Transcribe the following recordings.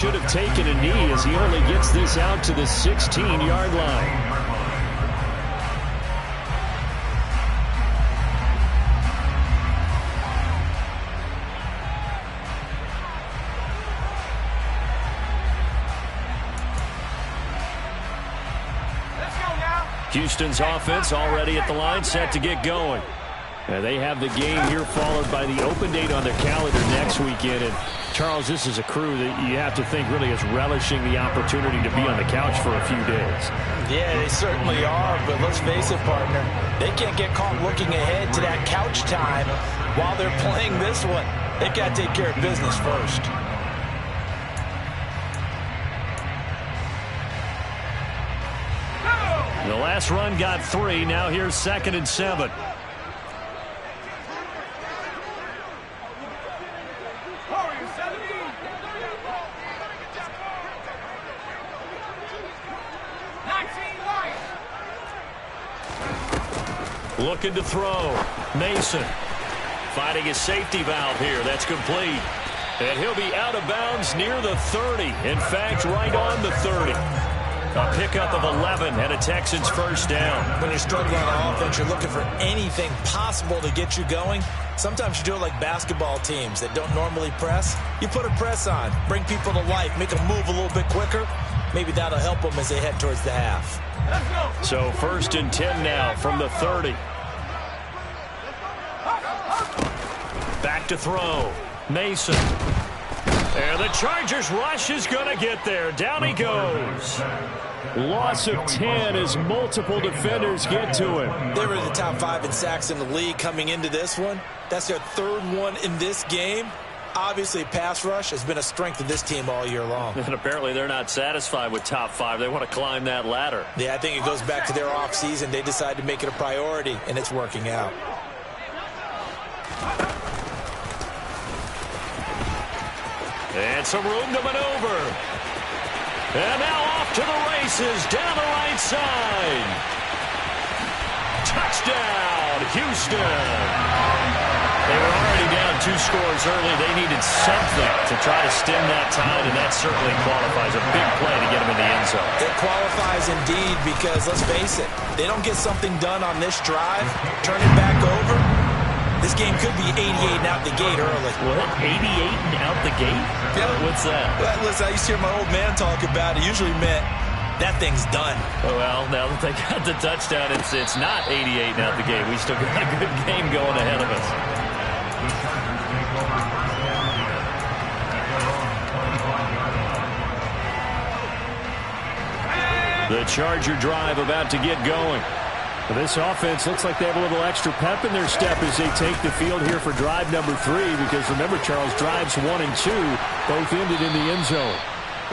Should have taken a knee as he only gets this out to the 16-yard line. Houston's offense already at the line, set to get going. They have the game here followed by the open date on their calendar next weekend. And Charles, this is a crew that you have to think really is relishing the opportunity to be on the couch for a few days. Yeah, they certainly are, but let's face it, partner, they can't get caught looking ahead to that couch time while they're playing this one. They got to take care of business first. The last run got 3. Now here's 2nd and 7. Looking to throw. Mason finding his safety valve here. That's complete. And he'll be out of bounds near the 30. In fact, right on the 30. A pickup of 11 and a Texans first down. When you're struggling on offense, you're looking for anything possible to get you going. Sometimes you do it like basketball teams that don't normally press. You put a press on, bring people to life, make them move a little bit quicker. Maybe that'll help them as they head towards the half. So 1st and 10 now from the 30. Back to throw. Mason. And the Chargers rush is going to get there. Down he goes. Loss of 10 as multiple defenders get to him. They were the top 5 in sacks in the league coming into this one. That's their 3rd one in this game. Obviously, pass rush has been a strength of this team all year long. And apparently they're not satisfied with top 5. They want to climb that ladder. Yeah, I think it goes back to their offseason. They decided to make it a priority, and it's working out. And some room to maneuver. And now off to the races down the right side. Touchdown, Houston. They were already down 2 scores early. They needed something to try to stem that tide, and that certainly qualifies. A big play to get them in the end zone. It qualifies indeed because, let's face it, they don't get something done on this drive, turn it back over. This game could be 88 and out the gate early. What? 88 and out the gate? Yeah. What's that? Well, listen, I used to hear my old man talk about it. Usually meant that thing's done. Well, now that they got the touchdown, it's not 88 and out the gate. We still got a good game going ahead of us. The Charger drive about to get going. This offense looks like they have a little extra pep in their step as they take the field here for drive number 3. Because remember, Charles, drives 1 and 2 both ended in the end zone.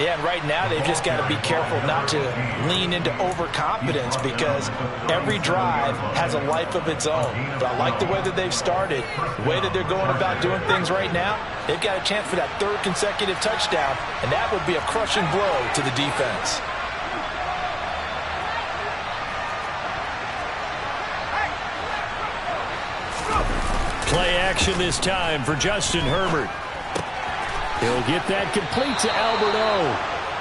Yeah, and right now they've just got to be careful not to lean into overconfidence because every drive has a life of its own. But I like the way that they've started, the way that they're going about doing things right now. They've got a chance for that 3rd consecutive touchdown, and that would be a crushing blow to the defense. Play action this time for Justin Herbert. He'll get that complete to Albert O.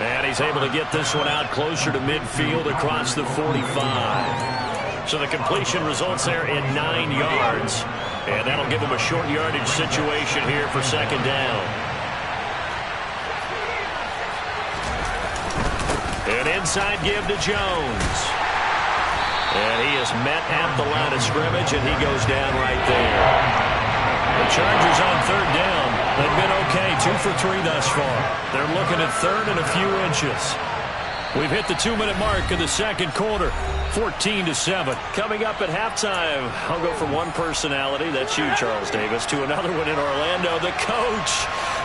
And he's able to get this one out closer to midfield across the 45. So the completion results there in 9 yards. And that'll give him a short yardage situation here for 2nd down. An inside give to Jones. And he is met at the line of scrimmage, and he goes down right there. The Chargers on 3rd down. They've been okay, 2 for 3 thus far. They're looking at 3rd and a few inches. We've hit the 2-minute mark of the 2nd quarter. 14-7. Coming up at halftime, I'll go from one personality, that's you, Charles Davis, to another one in Orlando, the coach.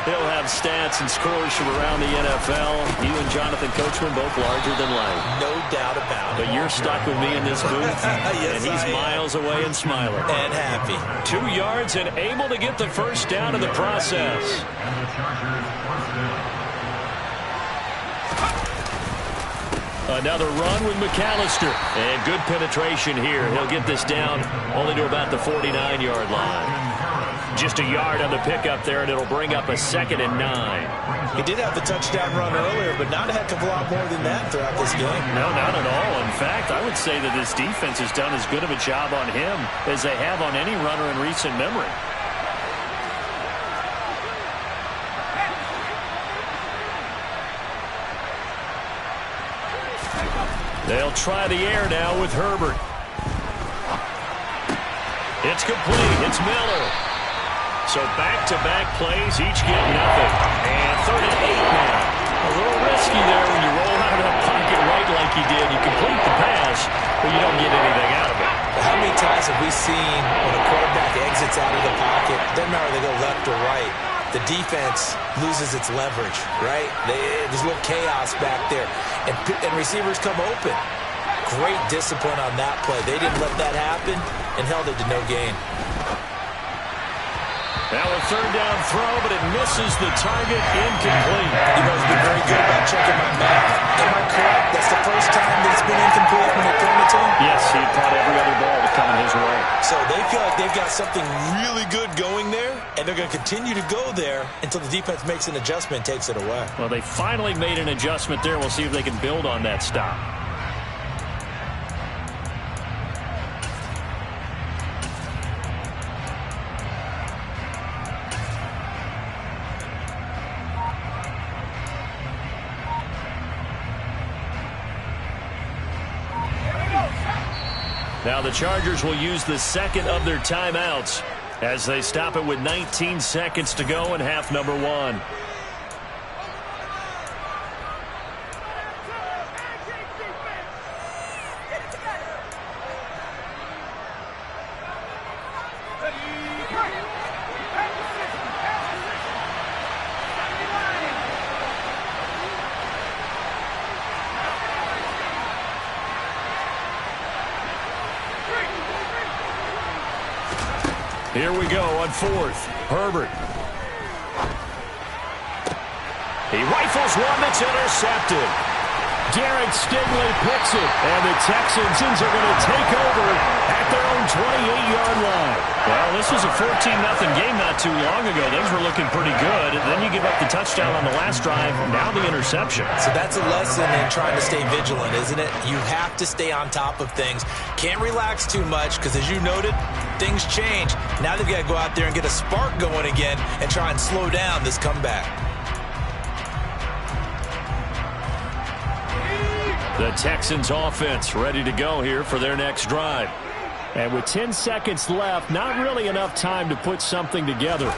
He'll have stats and scores from around the NFL. You and Jonathan Coachman both larger than life. No doubt about it. But you're stuck with me in this booth, yes, and he's miles away and smiling. And happy. 2 yards and able to get the first down in the process. Another run with McAllister. And good penetration here. He'll get this down only to about the 49-yard line. Just a yard on the pickup there, and it'll bring up a 2nd and 9. He did have the touchdown run earlier, but not a heck of a lot more than that throughout this game. No, not at all. In fact, I would say that this defense has done as good of a job on him as they have on any runner in recent memory. They'll try the air now with Herbert. It's complete. It's Miller. So back-to-back plays, each get nothing. And 3rd and 8 now. A little risky there when you roll out of that pocket right like you did. You complete the pass, but you don't get anything out of it. How many times have we seen when a quarterback exits out of the pocket, doesn't matter if they go left or right, the defense loses its leverage, right? There's a little chaos back there, and receivers come open. Great discipline on that play. They didn't let that happen and held it to no gain. Now a 3rd down throw, but it misses the target, incomplete. You know, he's been very good about checking my math. Am I correct? That's the first time that it's been incomplete when they thrown it to him? Yes, he caught every other ball that coming his way. So they feel like they've got something really good going there, and they're going to continue to go there until the defense makes an adjustment and takes it away. Well, they finally made an adjustment there. We'll see if they can build on that stop. Now the Chargers will use the second of their timeouts as they stop it with 19 seconds to go in half number 1. Here we go on 4th. Herbert. He rifles one that's intercepted. Derek Stingley picks it, and the Texans are going to take over at their own 28-yard line. Well, this was a 14-0 game not too long ago. Things were looking pretty good. And then you give up the touchdown on the last drive, now the interception. So that's a lesson in trying to stay vigilant, isn't it? You have to stay on top of things. Can't relax too much because, as you noted, things change. Now they've got to go out there and get a spark going again and try and slow down this comeback. The Texans offense ready to go here for their next drive. And with 10 seconds left, not really enough time to put something together.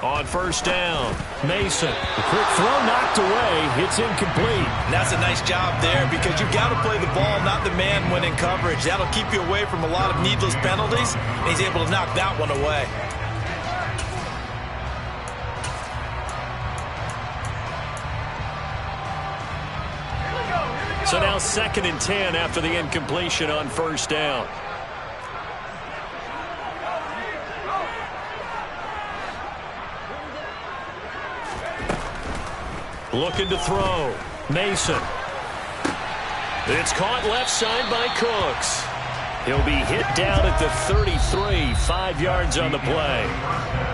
On 1st down, Mason. A quick throw knocked away. It's incomplete. And that's a nice job there because you've got to play the ball, not the man when in coverage. That'll keep you away from a lot of needless penalties. And he's able to knock that one away. So now 2nd and 10 after the incompletion on 1st down. Looking to throw. Mason. It's caught left side by Cooks. He'll be hit down at the 33, 5 yards on the play.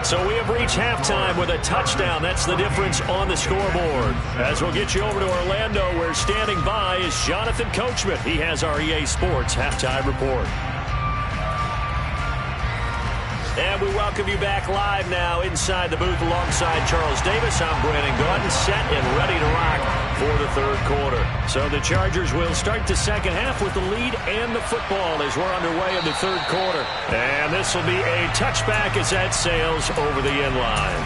So we have reached halftime with a touchdown. That's the difference on the scoreboard. As we'll get you over to Orlando, where standing by is Jonathan Coachman. He has our EA Sports halftime report. And we welcome you back live now inside the booth alongside Charles Davis. I'm Brandon Gaudin, set and ready to rock for the 3rd quarter. So the Chargers will start the 2nd half with the lead and the football as we're underway in the 3rd quarter. And this will be a touchback as that sails over the end line.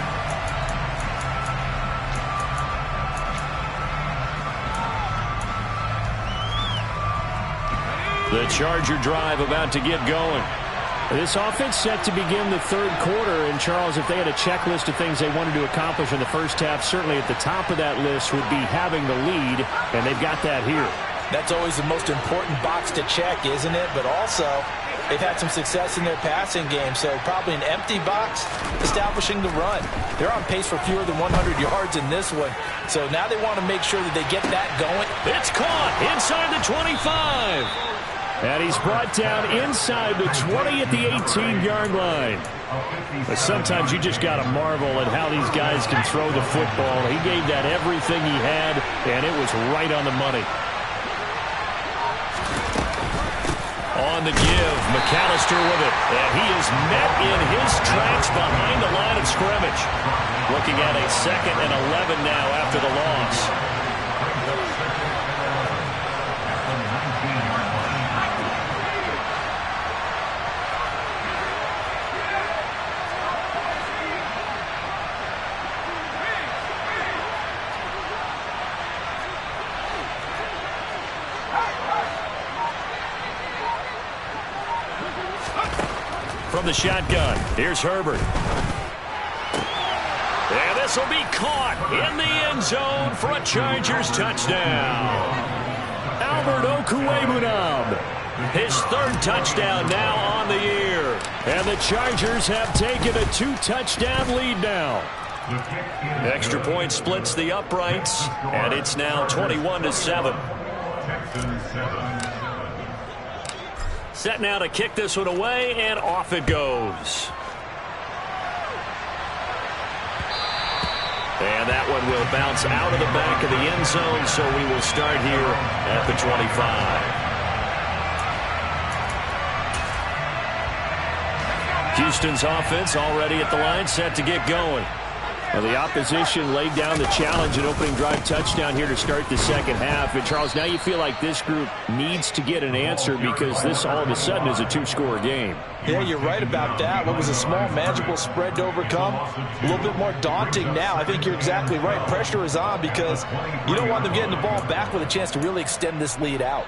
The Charger drive about to get going. This offense set to begin the 3rd quarter. And, Charles, if they had a checklist of things they wanted to accomplish in the first half, certainly at the top of that list would be having the lead, and they've got that here. That's always the most important box to check, isn't it? But also, they've had some success in their passing game, so probably an empty box establishing the run. They're on pace for fewer than 100 yards in this one, so now they want to make sure that they get that going. It's caught inside the 25. And he's brought down inside the 20 at the 18-yard line. But sometimes you just got to marvel at how these guys can throw the football. He gave that everything he had, and it was right on the money. On the give, McAllister with it. And he is met in his tracks behind the line of scrimmage. Looking at a 2nd and 11 now after the loss. From the shotgun, here's Herbert. And this will be caught in the end zone for a Chargers touchdown. Albert Okwuegbunam, his 3rd touchdown now on the year. And the Chargers have taken a 2-touchdown lead now. Extra point splits the uprights, and it's now 21-7. Set now to kick this one away, and off it goes. And that one will bounce out of the back of the end zone, so we will start here at the 25. Houston's offense already at the line, set to get going. Well, the opposition laid down the challenge and opening drive touchdown here to start the second half. And, Charles, now you feel like this group needs to get an answer because this all of a sudden is a 2-score game. Yeah, you're right about that. What was a small, manageable spread to overcome, a little bit more daunting now. I think you're exactly right. Pressure is on because you don't want them getting the ball back with a chance to really extend this lead out.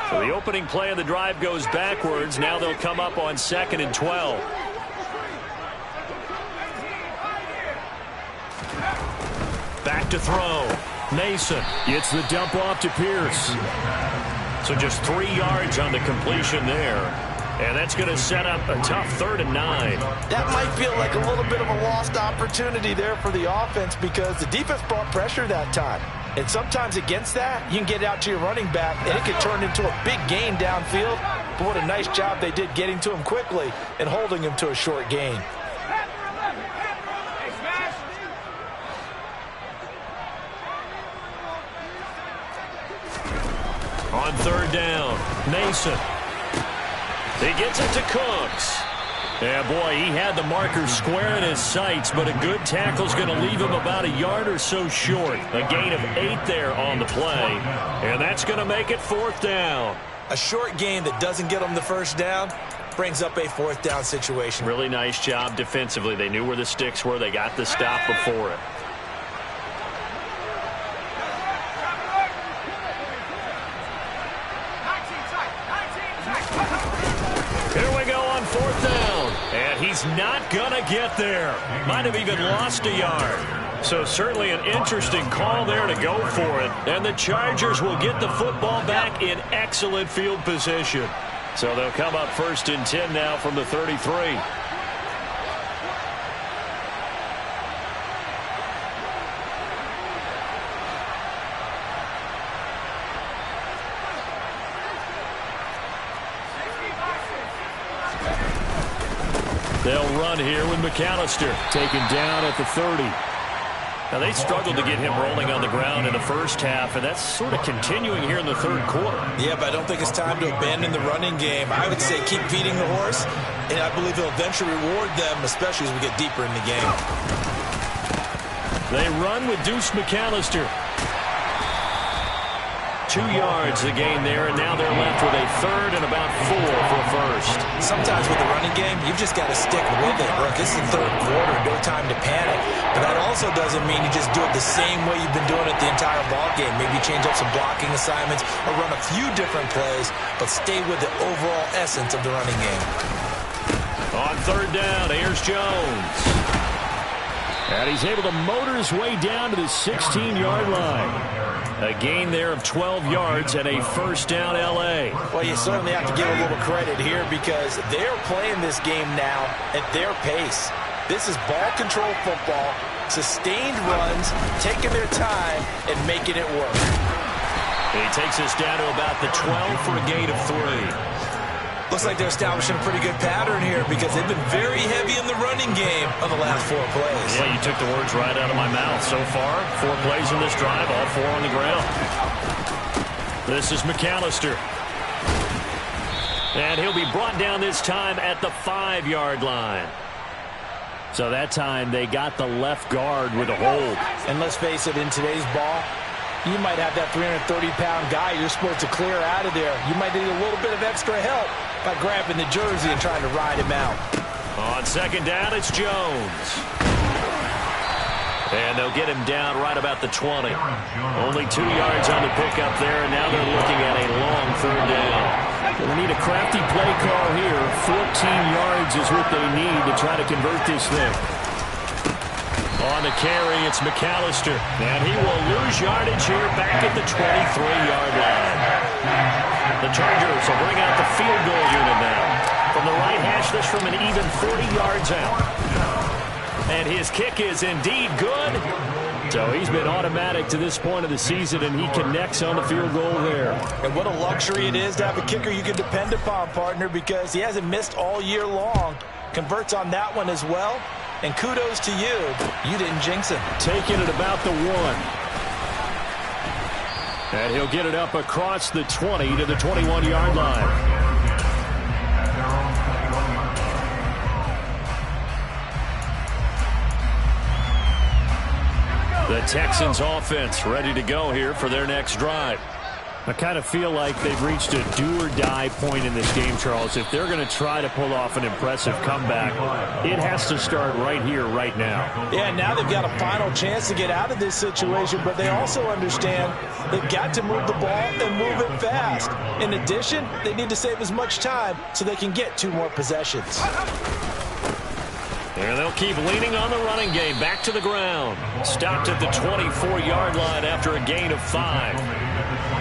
So the opening play of the drive goes backwards. Now they'll come up on 2nd and 12. Back to throw. Mason gets the dump off to Pierce. So just 3 yards on the completion there. And that's going to set up a tough 3rd and 9. That might feel like a little bit of a lost opportunity there for the offense because the defense brought pressure that time. And sometimes against that, you can get out to your running back, and it can turn into a big gain downfield. But what a nice job they did getting to him quickly and holding him to a short gain. On 3rd down, Mason. He gets it to Cooks. Yeah, boy, he had the marker square in his sights, but a good tackle's going to leave him about a yard or so short. A gain of 8 there on the play, and that's going to make it 4th down. A short gain that doesn't get them the first down brings up a 4th down situation. Really nice job defensively. They knew where the sticks were. They got the stop before it. Here we go on 4th down. And he's not going to get there. Might have even lost a yard. So certainly an interesting call there to go for it. And the Chargers will get the football back in excellent field position. So they'll come up 1st and 10 now from the 33. They'll run here with McAllister taken down at the 30. Now, they struggled to get him rolling on the ground in the first half, and that's sort of continuing here in the 3rd quarter. Yeah, but I don't think it's time to abandon the running game. I would say keep feeding the horse, and I believe he'll eventually reward them, especially as we get deeper in the game. They run with Deuce McAllister. 2 yards the gain there, and now they're left with a 3rd and about 4 for a 1st. Sometimes with the running game, you've just got to stick with it. Look, this is the 3rd quarter, no time to panic. But that also doesn't mean you just do it the same way you've been doing it the entire ball game. Maybe change up some blocking assignments or run a few different plays, but stay with the overall essence of the running game. On 3rd down, here's Jones. And he's able to motor his way down to the 16-yard line. A gain there of 12 yards and a 1st down L.A. Well, you certainly have to give a little credit here because they're playing this game now at their pace. This is ball control football, sustained runs, taking their time, and making it work. He takes us down to about the 12 for a gain of 3. Looks like they're establishing a pretty good pattern here because they've been very heavy in the running game on the last 4 plays. Yeah, you took the words right out of my mouth. So far, 4 plays in this drive, all 4 on the ground. This is McAllister. And he'll be brought down this time at the 5-yard line. So that time they got the left guard with a hold. And let's face it, in today's ball, you might have that 330-pound guy you're supposed to clear out of there. You might need a little bit of extra help by grabbing the jersey and trying to ride him out. On second down, it's Jones. And they'll get him down right about the 20. Only 2 yards on the pickup there, and now they're looking at a long 3rd down. They need a crafty play call here. 14 yards is what they need to try to convert this thing. On the carry, it's McAllister. And he will lose yardage here back at the 23-yard line. The Chargers will bring out the field goal unit now. From the right hash, this from an even 40 yards out. And his kick is indeed good. So he's been automatic to this point of the season, and he connects on the field goal there. And what a luxury it is to have a kicker you can depend upon, partner, because he hasn't missed all year long. Converts on that one as well. And kudos to you. You didn't jinx him. Taking it about the 1. And he'll get it up across the 20 to the 21-yard line. The Texans offense ready to go here for their next drive. I kind of feel like they've reached a do-or-die point in this game, Charles. If they're going to try to pull off an impressive comeback, it has to start right here, right now. Yeah, now they've got a final chance to get out of this situation, but they also understand they've got to move the ball and move it fast. In addition, they need to save as much time so they can get 2 more possessions. And they'll keep leaning on the running game. Back to the ground. Stopped at the 24-yard line after a gain of 5.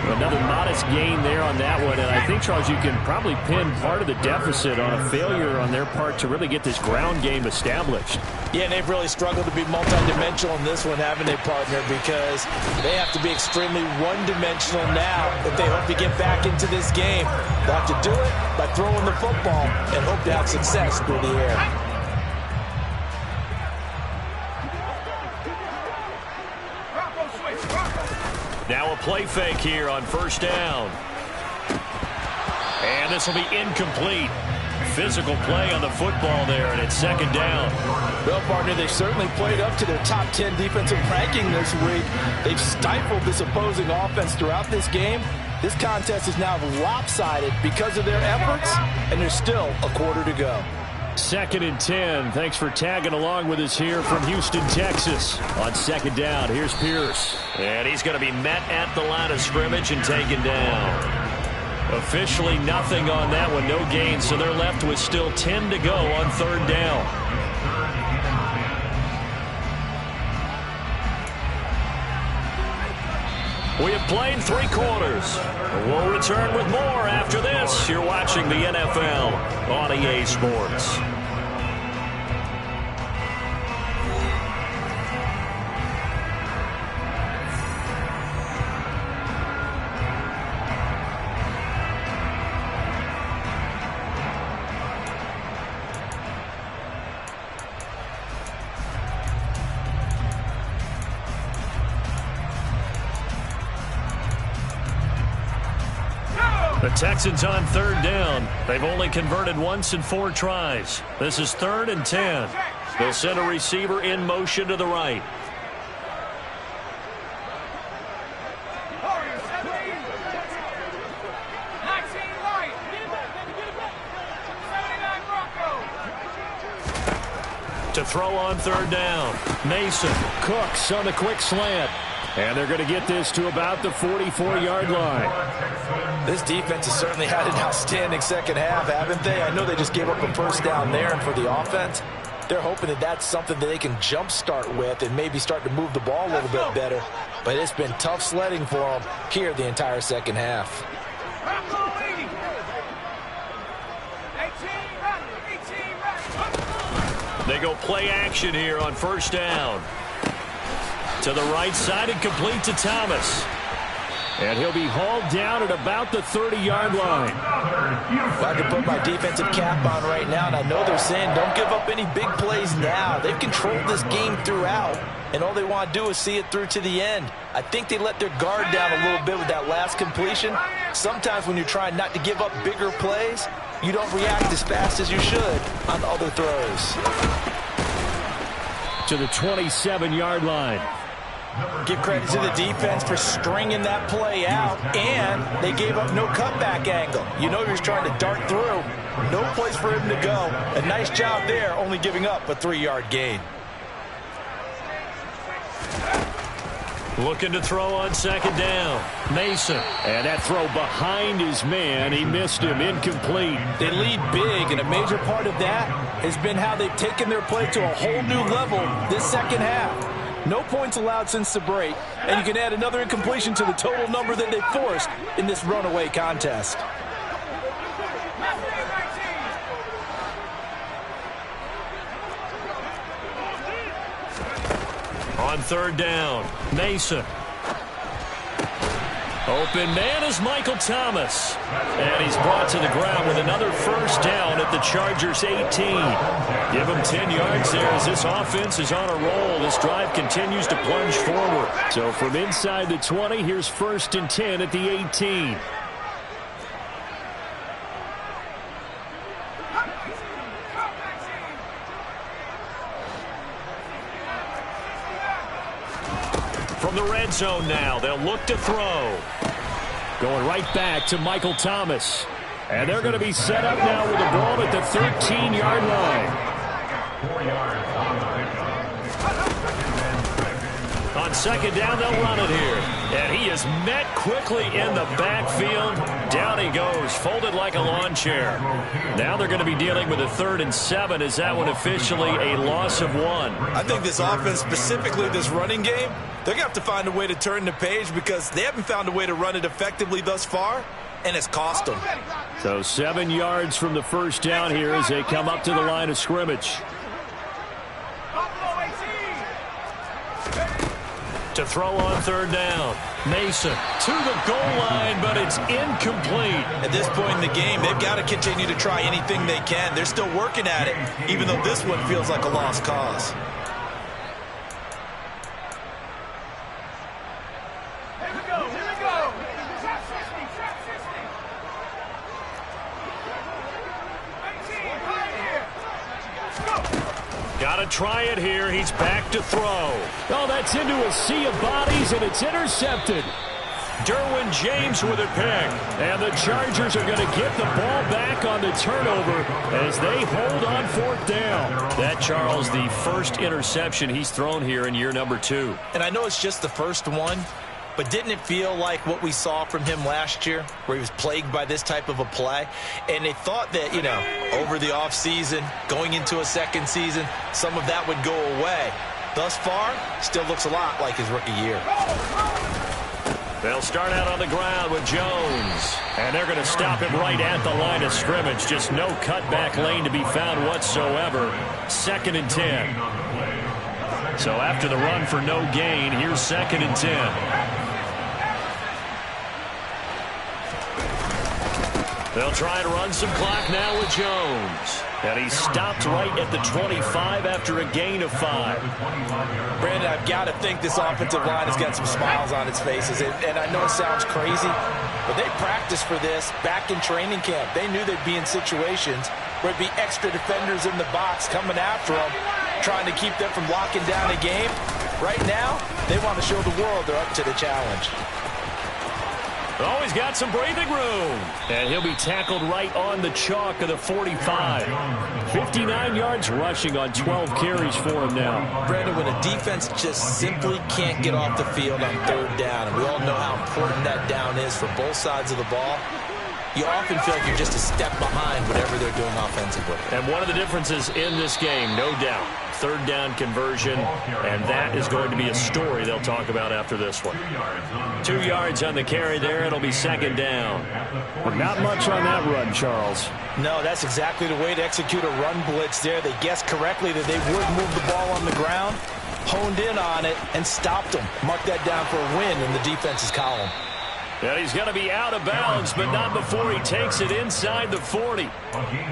Another modest gain there on that one. And I think, Charles, you can probably pin part of the deficit on a failure on their part to really get this ground game established. Yeah, and they've really struggled to be multidimensional in this one, haven't they, partner? Because they have to be extremely one-dimensional now if they hope to get back into this game. They'll have to do it by throwing the football and hope to have success through the air. Now a play fake here on 1st down. And this will be incomplete. Physical play on the football there, and it's 2nd down. Well, partner, they've certainly played up to their top 10 defensive ranking this week. They've stifled this opposing offense throughout this game. This contest is now lopsided because of their efforts, and there's still a quarter to go. 2nd and 10. Thanks for tagging along with us here from Houston, Texas. On 2nd down, here's Pierce. And he's going to be met at the line of scrimmage and taken down. Officially nothing on that one, no gain, so they're left with still 10 to go on 3rd down. We have played 3 quarters. We'll return with more after this. You're watching the NFL on EA Sports. The Texans on 3rd down. They've only converted once in 4 tries. This is 3rd and 10. They'll send a receiver in motion to the right. To throw on 3rd down. Mason. Cooks on the quick slant. And they're going to get this to about the 44-yard line. This defense has certainly had an outstanding second half, haven't they? I know they just gave up a 1st down there, and for the offense, they're hoping that that's something that they can jumpstart with and maybe start to move the ball a little bit better. But it's been tough sledding for them here the entire second half. They go play action here on 1st down. To the right side and complete to Thomas. And he'll be hauled down at about the 30-yard line. If I could put my defensive cap on right now, and I know they're saying don't give up any big plays now. They've controlled this game throughout, and all they want to do is see it through to the end. I think they let their guard down a little bit with that last completion. Sometimes when you're trying not to give up bigger plays, you don't react as fast as you should on other throws. To the 27-yard line. Give credit to the defense for stringing that play out, and they gave up no cutback angle. You know he was trying to dart through. No place for him to go. A nice job there, only giving up a 3-yard gain. Looking to throw on second down. Mason. And that throw behind his man. He missed him. Incomplete. They lead big, and a major part of that has been how they've taken their play to a whole new level this second half. No points allowed since the break, and you can add another incompletion to the total number that they forced in this runaway contest. On third down, Mason. Open man is Michael Thomas. And he's brought to the ground with another first down at the Chargers 18. Give him 10 yards there as this offense is on a roll. This drive continues to plunge forward. So from inside the 20, here's 1st and 10 at the 18. From the red zone now, they'll look to throw. Going right back to Michael Thomas. And they're going to be set up now with the ball at the 13-yard line. 4 yards on second down, they'll run it here. And he is met quickly in the backfield. Down he goes, folded like a lawn chair. Now they're going to be dealing with a 3rd and 7. Is that one officially a loss of 1? I think this offense, specifically this running game, they're going to have to find a way to turn the page because they haven't found a way to run it effectively thus far, and it's cost them. So 7 yards from the first down here as they come up to the line of scrimmage. To throw on third down. Mason to the goal line, but it's incomplete. At this point in the game, they've got to continue to try anything they can. They're still working at it, even though this one feels like a lost cause. Got to try it here. He's back to throw. Oh, that's into a sea of bodies, and it's intercepted. Derwin James with a pick. And the Chargers are going to get the ball back on the turnover as they hold on 4th down. That, Charles, the first interception he's thrown here in year number 2. And I know it's just the first one, but didn't it feel like what we saw from him last year, where he was plagued by this type of a play? And they thought that, you know, over the offseason, going into a second season, some of that would go away. Thus far, still looks a lot like his rookie year. They'll start out on the ground with Jones. And they're going to stop him right at the line of scrimmage. Just no cutback lane to be found whatsoever. 2nd and 10. So after the run for no gain, here's 2nd and 10. They'll try and run some clock now with Jones. And he stopped right at the 25 after a gain of 5. Brandon, I've got to think this offensive line has got some smiles on its faces. And I know it sounds crazy, but they practiced for this back in training camp. They knew they'd be in situations where it'd be extra defenders in the box coming after them, trying to keep them from locking down a game. Right now, they want to show the world they're up to the challenge. Oh, he's got some breathing room. And he'll be tackled right on the chalk of the 45. 59 yards rushing on 12 carries for him now. Brandon, when a defense just simply can't get off the field on 3rd down, and we all know how important that down is for both sides of the ball, you often feel like you're just a step behind whatever they're doing offensively. And one of the differences in this game, no doubt, 3rd down conversion, and that is going to be a story they'll talk about after this one. 2 yards on the carry there. It'll be 2nd down. But not much on that run, Charles. No, that's exactly the way to execute a run blitz there. They guessed correctly that they would move the ball on the ground, honed in on it, and stopped them. Mark that down for a win in the defense's column. And he's going to be out of bounds, but not before he takes it inside the 40.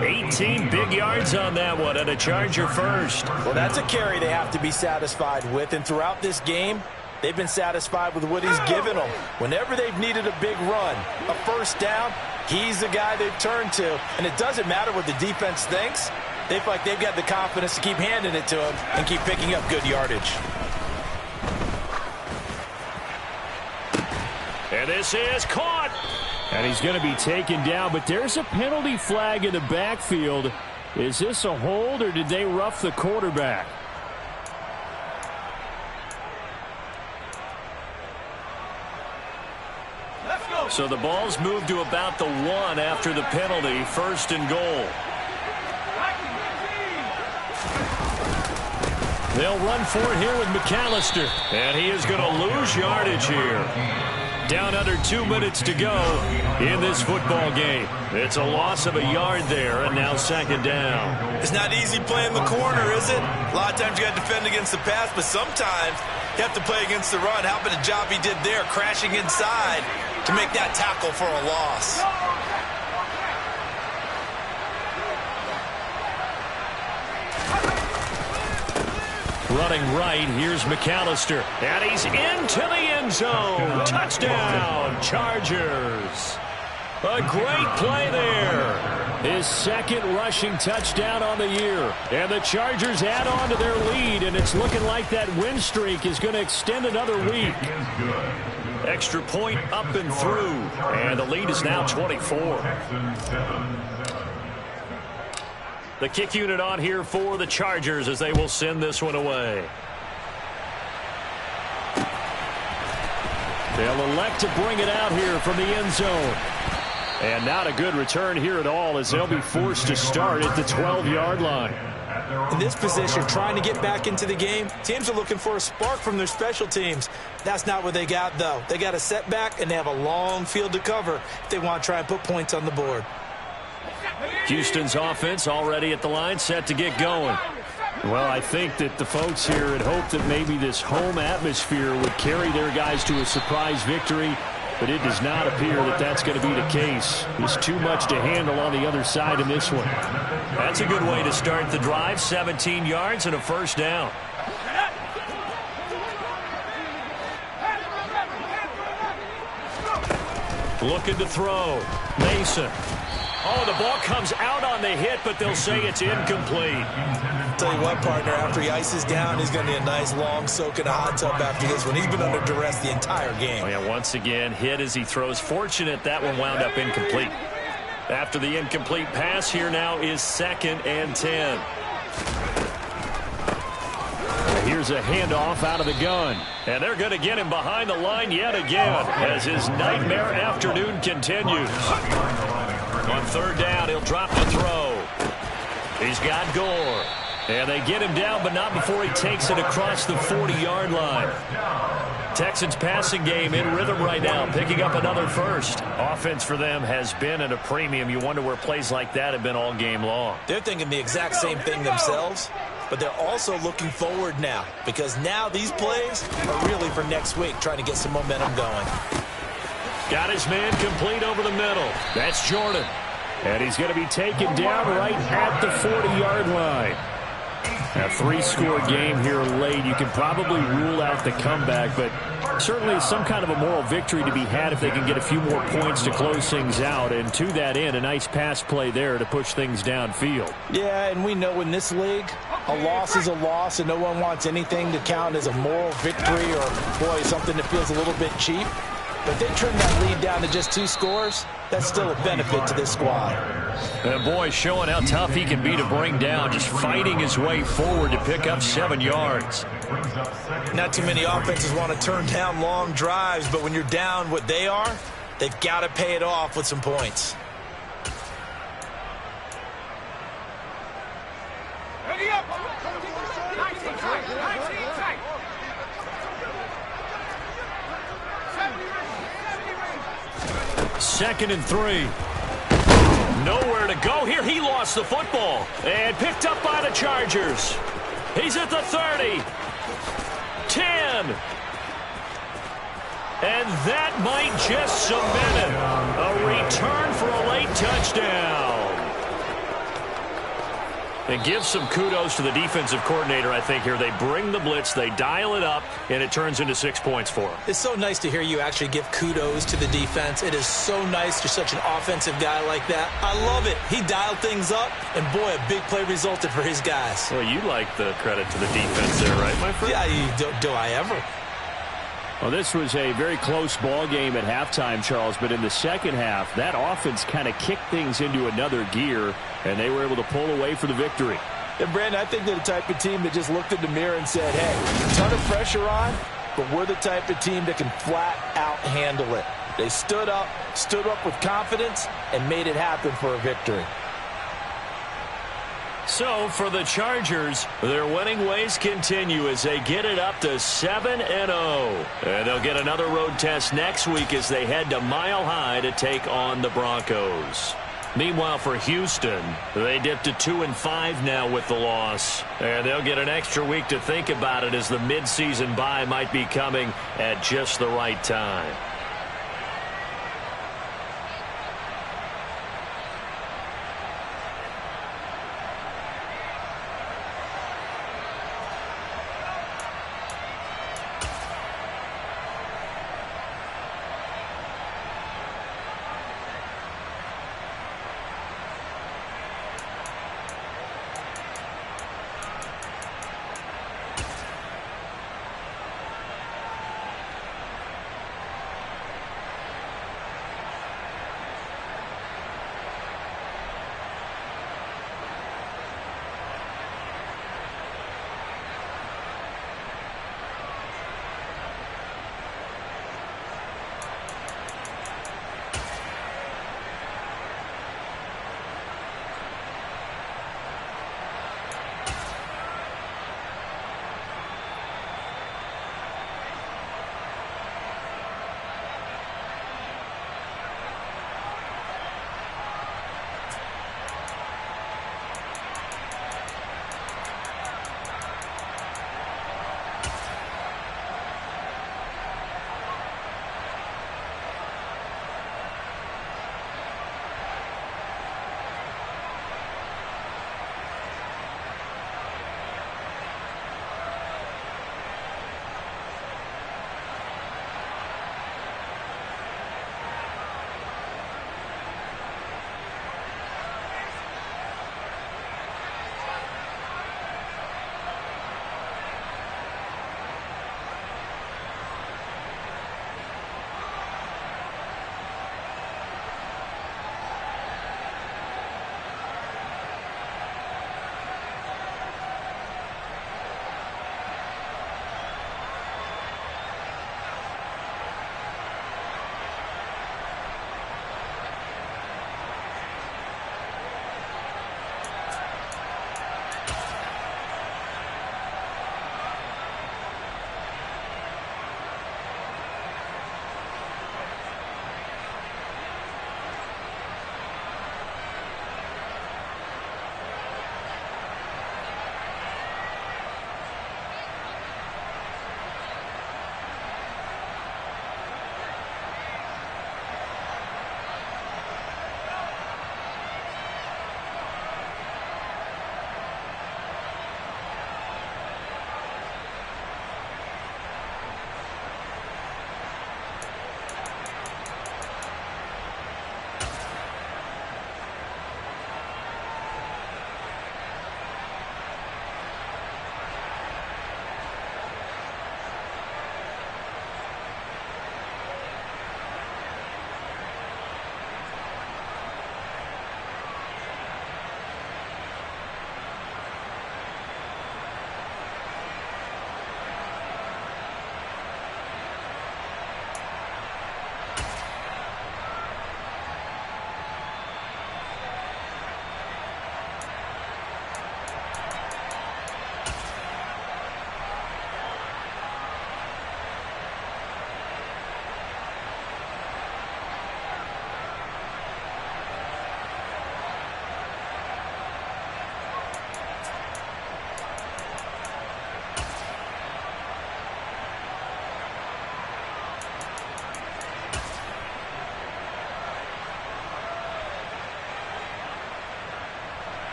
18 big yards on that one, and a Charger first. Well, that's a carry they have to be satisfied with, and throughout this game, they've been satisfied with what he's given them. Whenever they've needed a big run, a first down, he's the guy they've turned to. And it doesn't matter what the defense thinks. They feel like they've got the confidence to keep handing it to him and keep picking up good yardage. And this is caught. And he's going to be taken down, but there's a penalty flag in the backfield. Is this a hold, or did they rough the quarterback? So the ball's moved to about the 1 after the penalty, 1st and goal. They'll run for it here with McAllister. And he is going to lose yardage here. Down under 2 minutes to go in this football game. It's a loss of a yard there, and now 2nd down. It's not easy playing the corner, is it? A lot of times you got to defend against the pass, but sometimes you have to play against the run. How about the job he did there, crashing inside to make that tackle for a loss? Running right, here's McAllister. And he's into the end zone. Touchdown, Chargers. A great play there. His 2nd rushing touchdown on the year. And the Chargers add on to their lead, and it's looking like that win streak is going to extend another week. Extra point up and through. And the lead is now 24. The kick unit on here for the Chargers as they will send this one away. They'll elect to bring it out here from the end zone. And not a good return here at all as they'll be forced to start at the 12-yard line. In this position, trying to get back into the game, teams are looking for a spark from their special teams. That's not what they got, though. They got a setback, and they have a long field to cover if they want to try and put points on the board. Houston's offense already at the line, set to get going. Well, I think that the folks here had hoped that maybe this home atmosphere would carry their guys to a surprise victory, but it does not appear that that's going to be the case. There's too much to handle on the other side in this one. That's a good way to start the drive, 17 yards and a 1st down. Looking to throw. Mason. Oh, the ball comes out on the hit, but they'll say it's incomplete. Tell you what, partner, after he ices down, he's going to need a nice long soak in a hot tub after this one. He's been under duress the entire game. Oh, yeah, once again, hit as he throws. Fortunate that one wound up incomplete. After the incomplete pass, here now is 2nd and 10. Here's a handoff out of the gun. And they're going to get him behind the line yet again as his nightmare afternoon continues. On 3rd down, he'll drop the throw. He's got Gore. And they get him down, but not before he takes it across the 40-yard line. Texans passing game in rhythm right now, picking up another 1st. Offense for them has been at a premium. You wonder where plays like that have been all game long. They're thinking the exact same thing themselves, but they're also looking forward now because now these plays are really for next week, trying to get some momentum going. Got his man complete over the middle. That's Jordan. And he's going to be taken down right at the 40-yard line. A 3-score game here late. You can probably rule out the comeback, but certainly some kind of a moral victory to be had if they can get a few more points to close things out. And to that end, a nice pass play there to push things downfield. Yeah, and we know in this league, a loss is a loss, and no one wants anything to count as a moral victory or, boy, something that feels a little bit cheap. But if they trim that lead down to just 2 scores, that's still a benefit to this squad. And boy, showing how tough he can be to bring down, just fighting his way forward to pick up 7 yards. Not too many offenses want to turn down long drives, but when you're down what they are, they've got to pay it off with some points. Ready up! 2nd and 3. Nowhere to go here. He lost the football and picked up by the Chargers. He's at the 30. 10. And that might just cement it. A return for a late touchdown. And give some kudos to the defensive coordinator, I think, here. They bring the blitz, they dial it up, and it turns into 6 points for them. It's so nice to hear you actually give kudos to the defense. It is so nice you're such an offensive guy like that. I love it. He dialed things up, and boy, a big play resulted for his guys. Well, you like the credit to the defense there, right, my friend? Yeah, do I ever? Well, this was a very close ball game at halftime, Charles, but in the second half, that offense kind of kicked things into another gear, and they were able to pull away for the victory. And, Brandon, I think they're the type of team that just looked in the mirror and said, hey, a ton of pressure on, but we're the type of team that can flat out handle it. They stood up with confidence, and made it happen for a victory. So, for the Chargers, their winning ways continue as they get it up to 7-0. And they'll get another road test next week as they head to Mile High to take on the Broncos. Meanwhile, for Houston, they dipped to 2-5 now with the loss. And they'll get an extra week to think about it as the midseason bye might be coming at just the right time.